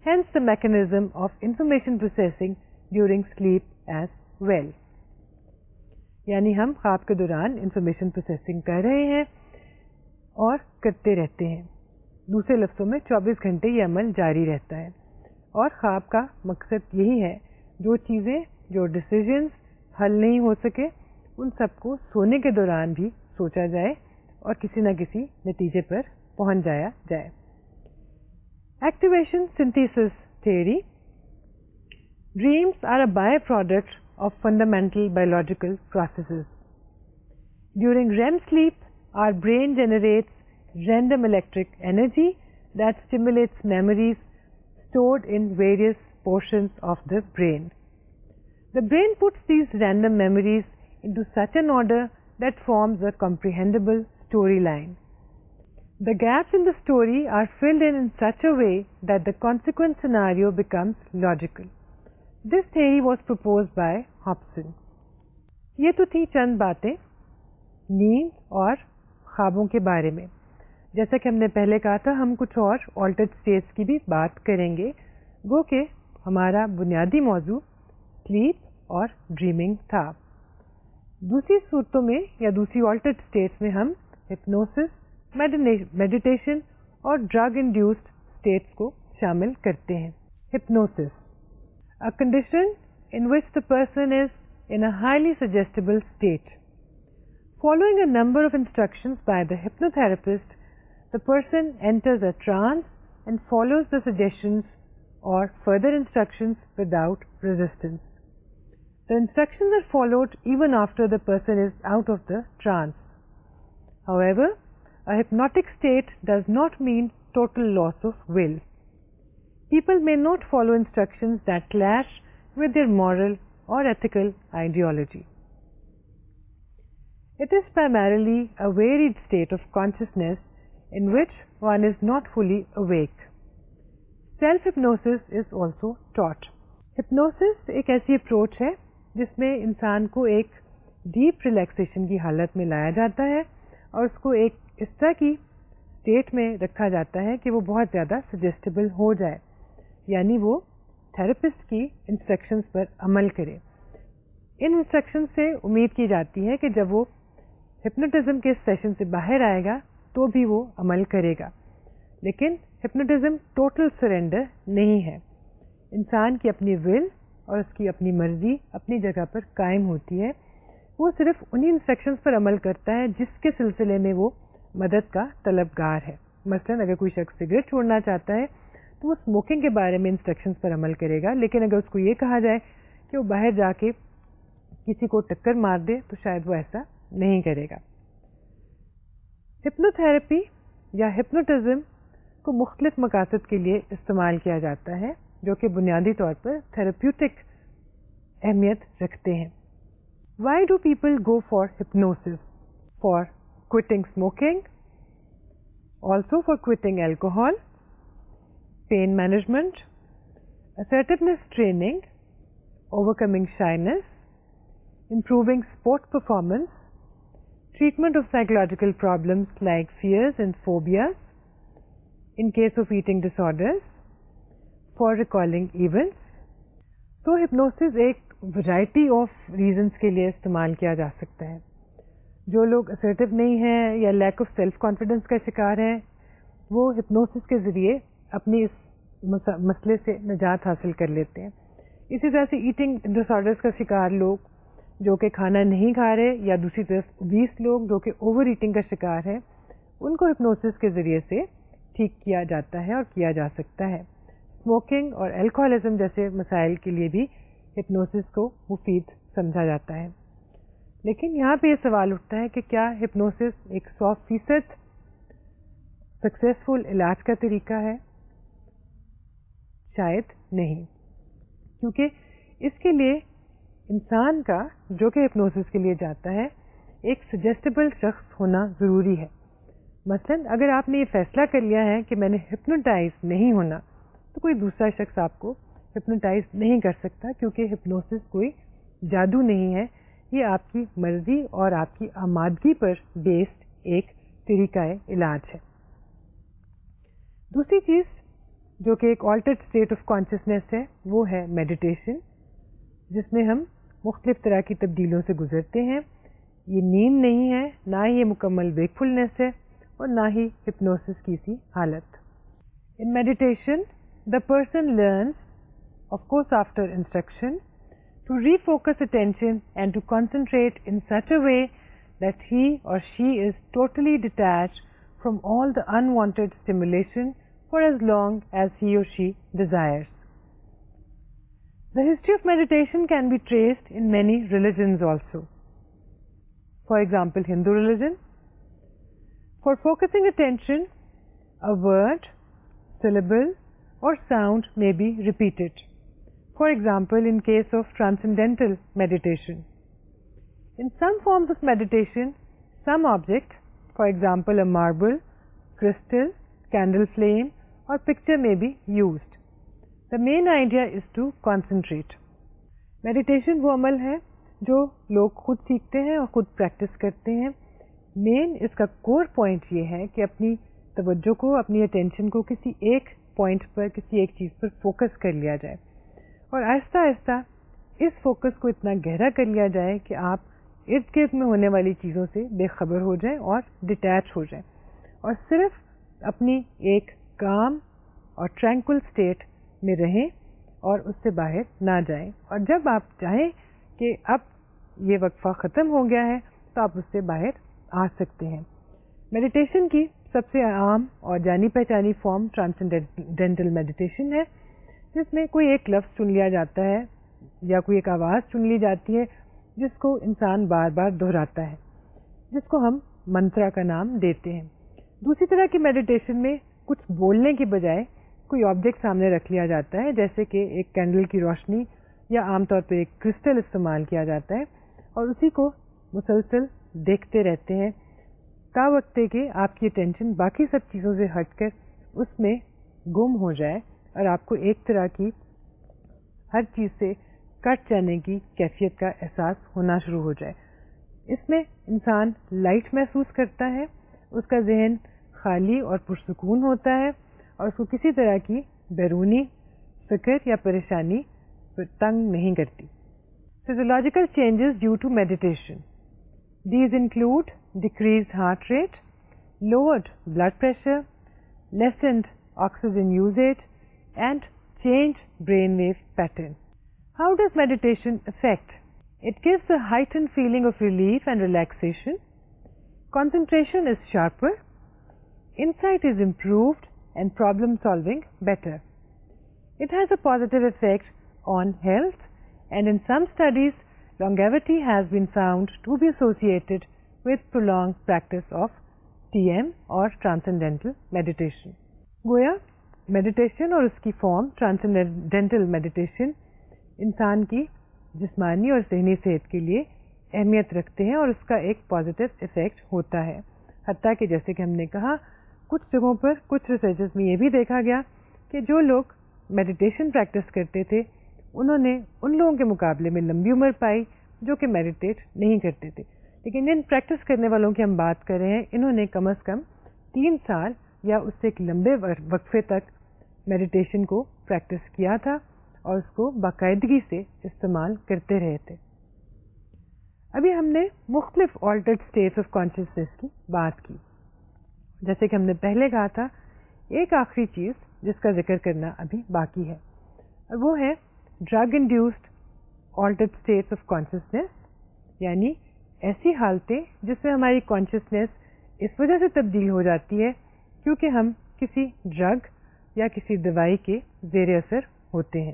Hence the mechanism of information processing during sleep as well. یعنی ہم خواب کے دوران انفارمیشن پروسیسنگ کر رہے ہیں اور کرتے رہتے ہیں. دوسرے لفظوں میں 24 گھنٹے یہ عمل جاری رہتا ہے اور خواب کا مقصد یہی ہے جو چیزیں جو ڈیسیژنز حل نہیں ہو سکے ان سب کو سونے کے دوران بھی سوچا جائے اور کسی نہ کسی نتیجے پر پہنچ جایا جائے. Activation synthesis theory. Dreams are a byproduct of fundamental biological processes. During REM sleep, our brain generates random electric energy that stimulates memories stored in various portions of the brain. The brain puts these random memories into such an order that forms a comprehensible storyline. The gaps in the story are filled in such a way that the consequent scenario becomes logical. This theory was proposed by Hobson. یہ تو تھی چند باتیں نیند اور خوابوں کے بارے میں. جیسا کہ ہم نے پہلے کہا تھا ہم کچھ اور آلٹرڈ اسٹیٹس کی بھی بات کریں گے. گو کہ ہمارا بنیادی موضوع سلیپ اور ڈریمنگ تھا. دوسری صورتوں میں یا دوسری آلٹرڈ اسٹیٹس میں ہم ہپنوسس میڈیٹیشن اور ڈرگ انڈیوسڈ اسٹیٹس کو شامل کرتے ہیں. Hypnosis a condition in which the person is in a highly suggestible state. Following a number of instructions by the hypnotherapist, the person enters a trance and follows the suggestions or further instructions without resistance. The instructions are followed even after the person is out of the trance. However, a hypnotic state does not mean total loss of will. People may not follow instructions that clash with their moral or ethical ideology. It is primarily a varied state of consciousness in which one is not fully awake. Self-hypnosis is also taught. Hypnosis ایک ایسی اپروچ ہے جس میں انسان کو ایک ڈیپ ریلیکسیشن کی حالت میں لایا جاتا ہے اور اس کو ایک اس طرح کی اسٹیٹ میں رکھا جاتا ہے کہ وہ بہت زیادہ سجیسٹیبل ہو جائے، یعنی وہ تھراپسٹ کی انسٹرکشنز پر عمل کرے. ان انسٹرکشنز سے امید کی جاتی ہے کہ جب وہ ہپنوٹزم کے سیشن سے باہر آئے گا تو بھی وہ عمل کرے گا. لیکن ہپنوٹزم ٹوٹل سرینڈر نہیں ہے. انسان کی اپنی ول اور اس کی اپنی مرضی اپنی جگہ پر قائم ہوتی ہے. وہ صرف انہی انسٹرکشنز پر عمل کرتا ہے جس کے سلسلے میں وہ مدد کا طلبگار ہے. مثلاً اگر کوئی شخص سگریٹ چھوڑنا چاہتا ہے تو وہ اسموکنگ کے بارے میں انسٹرکشنز پر عمل کرے گا، لیکن اگر اس کو یہ کہا جائے کہ وہ باہر جا کے کسی کو ٹکر مار دے تو شاید وہ ایسا نہیں کرے گا. ہپنوتھراپی یا ہپنوٹزم کو مختلف مقاصد کے لیے استعمال کیا جاتا ہے. جو کہ بنیادی طور پر تھراپیوٹک اہمیت رکھتے ہیں. Why do people go for hypnosis? For quitting smoking, also for quitting alcohol, pain management, assertiveness training, overcoming shyness, improving sport performance, treatment of psychological problems like fears and phobias, in case of eating disorders, for recalling events. So hypnosis ایک ورائٹی آف ریزنس کے لیے استعمال کیا جا سکتا ہے. جو لوگ اسرٹیو نہیں ہیں یا لیک آف سیلف کانفیڈنس کا شکار ہیں وہ ہپنوسس کے ذریعے اپنی اس مسئلے سے نجات حاصل کر لیتے ہیں. اسی طرح سے ایٹنگ ڈس آرڈرس کا شکار لوگ جو کہ کھانا نہیں کھا رہے یا دوسری طرف اوبیس لوگ جو کہ اوور ایٹنگ کا شکار ہیں ان کو ہپنوسس کے ذریعے سے ٹھیک کیا جاتا ہے اور کیا جا سکتا ہے. اسموکنگ اور الکوہولزم جیسے مسائل کے لیے بھی ہپنوسس کو مفید سمجھا جاتا ہے. لیکن یہاں پہ یہ سوال اٹھتا ہے کہ کیا ہپنوسس ایک 100% سکسیزفل علاج کا طریقہ ہے؟ شاید نہیں، کیونکہ اس کے لیے انسان کا جو کہ ہپنوسس کے لیے جاتا ہے ایک سجیسٹیبل شخص ہونا ضروری ہے. مثلاً اگر آپ نے یہ فیصلہ کر لیا ہے کہ میں نے ہپنوٹائز نہیں ہونا تو کوئی دوسرا شخص آپ کو ہپنوٹائز نہیں کر سکتا، کیونکہ ہپنوسس کوئی جادو نہیں ہے، یہ آپ کی مرضی اور آپ کی آمادگی پر بیسڈ ایک طریقہ علاج ہے. دوسری چیز جو کہ ایک آلٹرڈ اسٹیٹ آف کانشیسنیس ہے وہ ہے میڈیٹیشن، جس میں ہم مختلف طرح کی تبدیلیوں سے گزرتے ہیں. یہ نیند نہیں ہے، نہ ہی یہ مکمل ویکفلنس ہے اور نہ ہی ہپنوسس کی سی حالت. ان meditation the person learns, of course after instruction, to refocus attention and to concentrate in such a way that he or she is totally detached from all the unwanted stimulation for as long as he or she desires. The history of meditation can be traced in many religions also. For example, Hindu religion. For focusing attention, a word, syllable, or sound may be repeated. For example, in case of transcendental meditation. In some forms of meditation, some object, for example a marble, crystal, candle flame or picture may be used. The main idea is to concentrate. Meditation وہ عمل ہے جو لوگ خود سیکھتے ہیں اور خود پریکٹس کرتے ہیں. مین اس کا کور پوائنٹ یہ ہے کہ اپنی توجہ کو، اپنی اٹینشن کو کسی ایک پوائنٹ پر، کسی ایک چیز پر فوکس کر لیا جائے اور آہستہ آہستہ اس فوکس کو اتنا گہرا کر لیا جائے کہ آپ ارد گرد میں ہونے والی چیزوں سے بے خبر ہو جائیں اور ڈیٹیچ ہو جائیں اور صرف اپنی ایک کام اور ٹرینکول اسٹیٹ میں رہیں اور اس سے باہر نہ جائیں. اور جب آپ چاہیں کہ اب یہ وقفہ ختم ہو گیا ہے تو آپ اس سے باہر آ سکتے ہیں. میڈیٹیشن کی سب سے عام اور جانی پہچانی فارم ٹرانسینڈینٹل میڈیٹیشن ہے، جس میں کوئی ایک لفظ چن لیا جاتا ہے یا کوئی ایک آواز چن لی جاتی ہے جس کو انسان بار بار دہراتا ہے، جس کو ہم منترا کا نام دیتے ہیں. دوسری طرح کی میڈیٹیشن میں کچھ بولنے کی بجائے کوئی آبجیکٹ سامنے رکھ لیا جاتا ہے، جیسے کہ ایک کینڈل کی روشنی یا عام طور پہ ایک کرسٹل استعمال کیا جاتا ہے اور اسی کو مسلسل دیکھتے رہتے ہیں تا وقت کہ آپ کی اٹینشن باقی سب چیزوں سے ہٹ کر اس میں گم ہو جائے اور آپ کو ایک طرح کی ہر چیز سے کٹ جانے کی کیفیت کا احساس ہونا شروع ہو جائے. اس میں انسان لائٹ محسوس کرتا ہے، اس کا ذہن خالی اور پرسکون ہوتا ہے اور اس کو کسی طرح کی بیرونی فکر یا پریشانی پر تنگ نہیں کرتی. Physiological changes due to meditation. These include decreased heart rate, lowered blood pressure, lessened oxygen usage, and changed brainwave pattern. How does meditation affect? It gives a heightened feeling of relief and relaxation. Concentration is sharper, insight is improved, and problem solving better. It has a positive effect on health, and in some studies, longevity has been found to be associated with prolonged practice of TM or transcendental meditation. گویا میڈیٹیشن اور اس کی فارم ٹرانسینڈنٹل میڈیٹیشن انسان کی جسمانی اور ذہنی صحت کے لیے اہمیت رکھتے ہیں اور اس کا ایک پازیٹیو ایفیکٹ ہوتا ہے. حتیٰ کہ جیسے کہ ہم نے کہا کچھ جگہوں پر کچھ ریسرچز میں یہ بھی دیکھا گیا کہ جو لوگ میڈیٹیشن پریکٹس کرتے تھے انہوں نے ان لوگوں کے مقابلے میں لمبی عمر پائی جو کہ میڈیٹیٹ نہیں کرتے تھے. لیکن ان پریکٹس کرنے والوں کی ہم بات کر رہے ہیں, انہوں نے کم از کم 3 سال یا اس سے ایک لمبے وقفے تک میڈیٹیشن کو پریکٹس کیا تھا اور اس کو باقاعدگی سے استعمال کرتے رہے تھے. ابھی ہم نے مختلف آلٹرڈ اسٹیٹس آف کانشیسنیس کی بات کی. جیسے کہ ہم نے پہلے کہا تھا ایک آخری چیز جس کا ذکر کرنا ابھی باقی ہے اور وہ ہے drug induced altered states of consciousness, یعنی ایسی حالتیں جس میں ہماری کانشیسنیس اس وجہ سے تبدیل ہو جاتی ہے کیونکہ ہم کسی ڈرگ یا کسی دوائی کے زیر اثر ہوتے ہیں.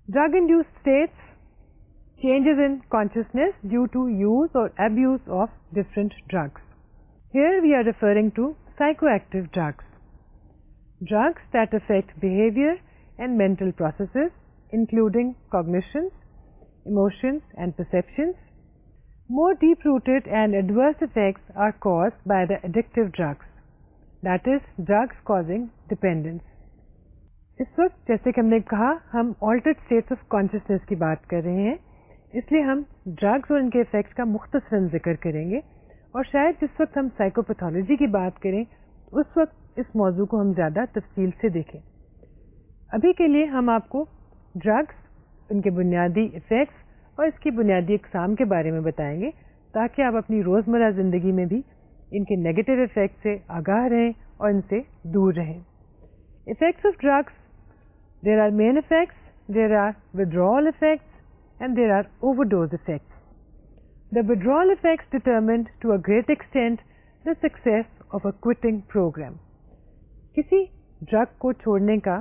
Drug induced states changes in consciousness due to use or abuse of different drugs. Here we are referring to psychoactive drugs. Drugs that affect behavior and mental processes including cognitions, emotions and perceptions. More deep-rooted and adverse effects are caused by the addictive drugs, that is drugs causing dependence. اس وقت جیسے کہ ہم نے کہا ہم altered states of consciousness کی بات کر رہے ہیں, اس لیے ہم ڈرگس اور ان کے افیکٹ کا مختصراً ذکر کریں گے اور شاید جس وقت ہم سائیکوپیتھولوجی کی بات کریں اس وقت اس موضوع کو ہم زیادہ تفصیل سے دیکھیں. ابھی کے لیے ہم آپ کو ڈرگس, ان کے بنیادی افیکٹس اور اس کی بنیادی اقسام کے بارے میں بتائیں گے تاکہ آپ اپنی روزمرہ زندگی میں بھی ان کے نیگیٹو افیکٹ سے آگاہ رہیں اور ان سے دور رہیں. Effects of drugs, there are main effects, there are withdrawal effects, and there are overdose effects. The withdrawal effects determined to a great extent the success of a quitting program. کسی ڈرگ کو چھوڑنے کا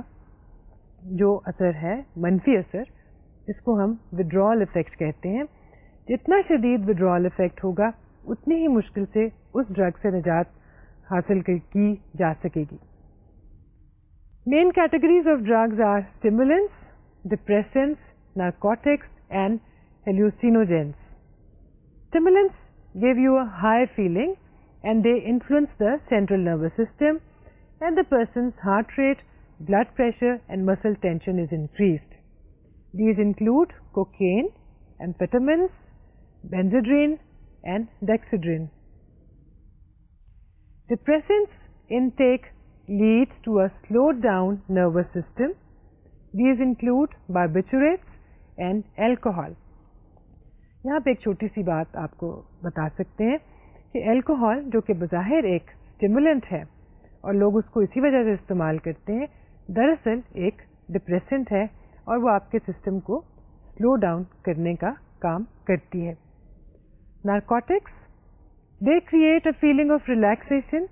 جو اثر ہے, منفی اثر, اس کو ہم withdrawal effect کہتے ہیں. جتنا شدید withdrawal effect ہوگا اتنی ہی مشکل سے اس ڈرگ سے نجات حاصل کی جا سکے گی. Main categories of drugs are stimulants, depressants, narcotics and hallucinogens. Stimulants give you a high feeling and they influence the central nervous system and the person's heart rate, blood pressure and muscle tension is increased. These include cocaine, amphetamines, benzedrine and dexedrine. Depressants intake leads to a slowed down nervous system. These include barbiturates and alcohol. یہاں پہ ایک چھوٹی سی بات آپ کو بتا سکتے ہیں کہ الکوہول جو کہ بظاہر ایک اسٹیمولنٹ ہے اور لوگ اس کو اسی وجہ سے استعمال کرتے ہیں, دراصل ایک ڈپریسنٹ ہے اور وہ آپ کے سسٹم کو سلو ڈاؤن کرنے کا کام کرتی ہے. Narcotics, they create a feeling of relaxation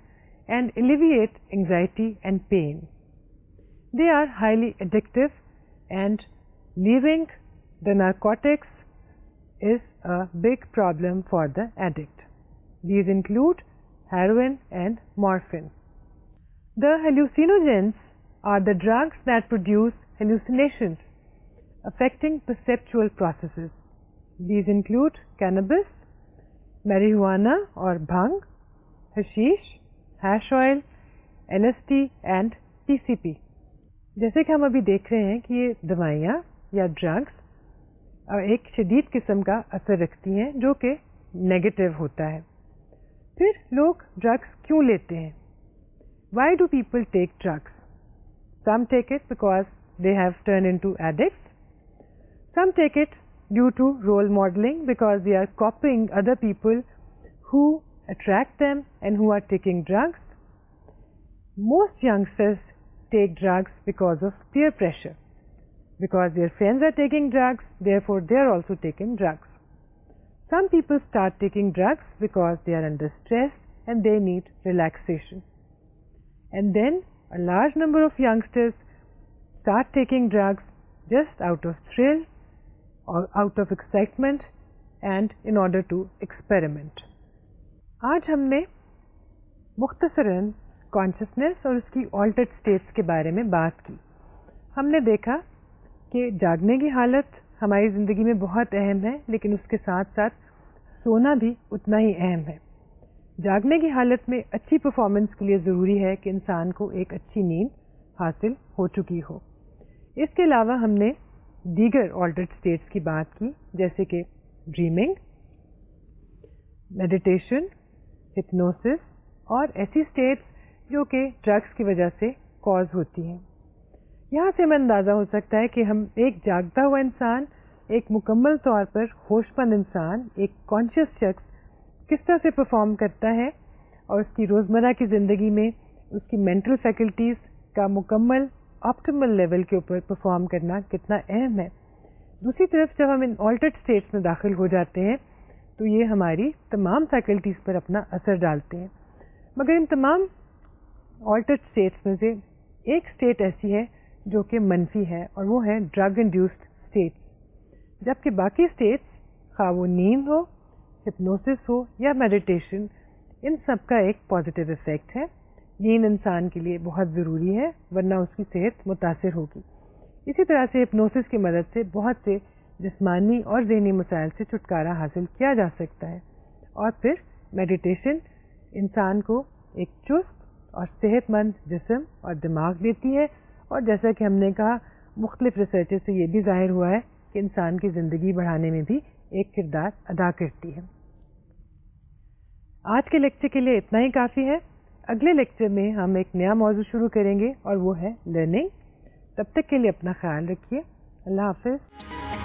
and alleviate anxiety and pain. They are highly addictive and leaving the narcotics is a big problem for the addict. These include heroin and morphine. The hallucinogens are the drugs that produce hallucinations affecting perceptual processes. These include cannabis, marijuana or bhang, hashish, hash oil, LSD and PCP. جیسے کہ ہم ابھی دیکھ رہے ہیں کہ یہ دوائیاں یا ڈرگس ایک شدید قسم کا اثر رکھتی ہیں جو کہ نیگیٹو ہوتا ہے. پھر لوگ ڈرگس کیوں لیتے ہیں؟ Why do people take drugs? Some take it because they have turn into addicts. Some take it due to role modelling because they are copying other people who attract them and who are taking drugs. Most youngsters take drugs because of peer pressure. Because their friends are taking drugs, therefore they are also taking drugs. Some people start taking drugs because they are under stress and they need relaxation. And then a large number of youngsters start taking drugs just out of thrill or out of excitement and in order to experiment. آج ہم نے مختصراً کانشیسنیس اور اس کی آلٹرڈ اسٹیٹس کے بارے میں بات کی. ہم نے دیکھا کہ جاگنے کی حالت ہماری زندگی میں بہت اہم ہے، لیکن اس کے ساتھ ساتھ سونا بھی اتنا ہی اہم ہے. جاگنے کی حالت میں اچھی پرفارمنس کے لیے ضروری ہے کہ انسان کو ایک اچھی نیند حاصل ہو چکی ہو. اس کے علاوہ ہم نے دیگر آلٹرڈ اسٹیٹس کی بات کی، جیسے کہ ڈریمنگ، میڈیٹیشن، ہپنوسس اور ایسی اسٹیٹس جو کہ ڈرگس کی وجہ سے کاز ہوتی ہیں. یہاں سے ہمیں اندازہ ہو سکتا ہے کہ ہم ایک جاگتا ہوا انسان، ایک مکمل طور پر ہوش مند انسان، ایک کانشیس شخص کس طرح سے پرفارم کرتا ہے اور اس کی روزمرہ کی زندگی میں اس کی مینٹل فیکلٹیز کا مکمل آپٹیمل لیول کے اوپر پرفارم کرنا کتنا اہم ہے. دوسری طرف جب ہم ان آلٹرڈ اسٹیٹس میں داخل ہو جاتے ہیں تو یہ ہماری تمام فیکلٹیز پر اپنا اثر ڈالتے ہیں. مگر ان تمام آلٹرڈ اسٹیٹس میں سے ایک اسٹیٹ ایسی ہے جو کہ منفی ہے، اور وہ ہے ڈرگ انڈیوسڈ اسٹیٹس. جبکہ باقی اسٹیٹس، خواہ وہ نیند ہو، ہپنوسس ہو یا میڈیٹیشن، ان سب کا ایک پازیٹیو افیکٹ ہے. نیند انسان کے لیے بہت ضروری ہے، ورنہ اس کی صحت متاثر ہوگی. اسی طرح سے ہپنوسس کی مدد سے بہت سے جسمانی اور ذہنی مسائل سے چھٹکارا حاصل کیا جا سکتا ہے. اور پھر میڈیٹیشن انسان کو ایک چست اور صحت مند جسم اور دماغ دیتی ہے، اور جیسا کہ ہم نے کہا مختلف ریسرچ سے یہ بھی ظاہر ہوا ہے کہ انسان کی زندگی بڑھانے میں بھی ایک کردار ادا کرتی ہے. آج کے لیکچر کے لیے اتنا ہی کافی ہے. اگلے لیکچر میں ہم ایک نیا موضوع شروع کریں گے اور وہ ہے لرننگ. تب تک کے لیے اپنا خیال رکھیے. اللہ حافظ.